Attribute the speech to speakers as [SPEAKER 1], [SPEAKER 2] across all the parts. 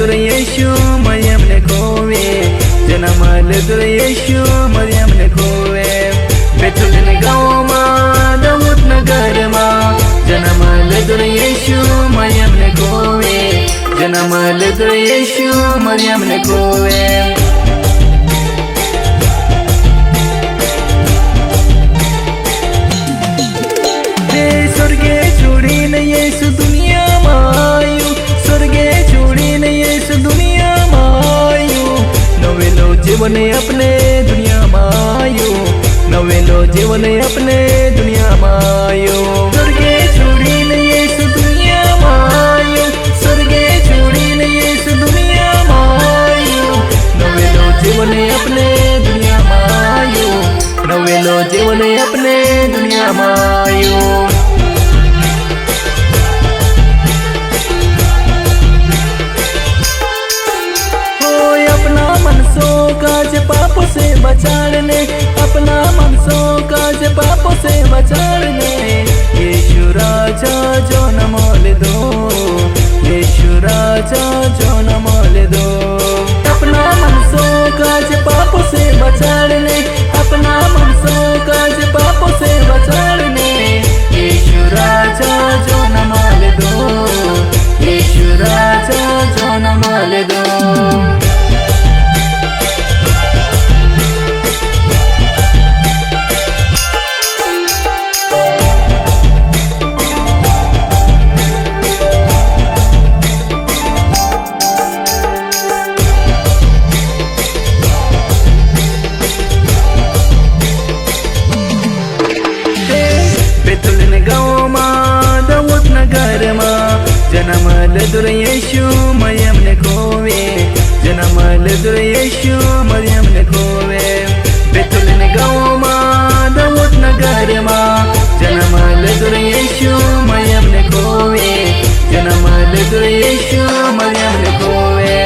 [SPEAKER 1] दुर्येशु मरियम ने खोवे जन्म दुर्येशु मरियम ने खोवे बेथुलिन गाँव में दाऊद नगर में जन्म दुर्येशु मरियम ने खोवे जन्म दुर्येशु मरियम ने खोवे स्वर्गे छोड़ीने येसु दुनिया मायु स्वर्गे छोड़ीने येसु दुनिया मायु नवेलो जीवन अपने दुनिया मायु नवेलो जीवन अपने दुनिया मायु स्वर्गे छोड़ीने येसु दुनिया मायु स्वर्गे छोड़ीने येसु दुनिया मायु नवेलो जीवन अपने दुनिया मायु नवेलो जीवन अपने दुनिया मायु काज पापों से बचाने अपना मनसों काज पापों से बचाने यीशु राजा जो न मोल दो यीशु राजा जो न मोल दो अपना मनसों काज पापों से बचाने अपना मनसों काज पापों से बचाने यीशु राजा जो न मोल दो यीशु राजा जो न मोल दो जन्म दुर्येशु मरियम ने खोवे जन्म दुर्येशु मरियम ने खोवे बेथुलिन गाँव में दाऊद नगर में जन्म दुर्येशु मरियम ने खोवे जन्म दुर्येशु मरियम ने खोवे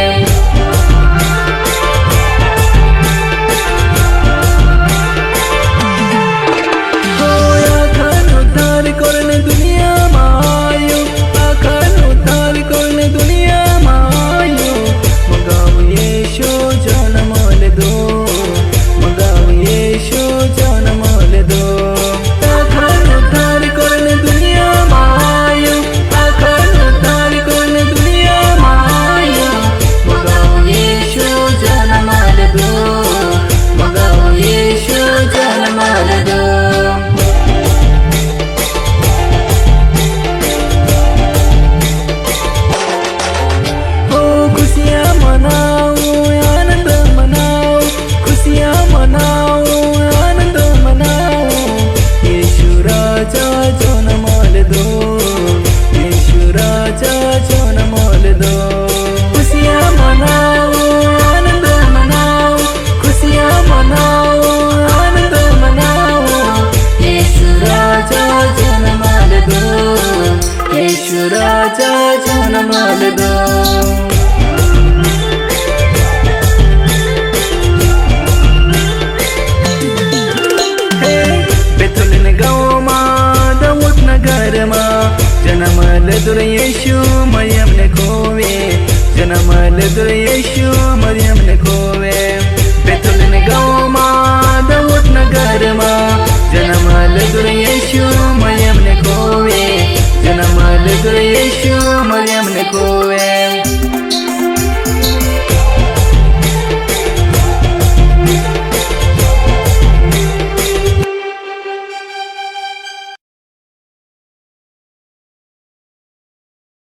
[SPEAKER 1] राजा जन्म दो बेथुलिन गाँव में दाऊद नगर में जन्म दुर्येशु मरियम ने खोवे जन्म दुर्येशु मरियम ने खोवे बेथुलिन गाँव में दाऊद नगर में जन्म दुर्येशु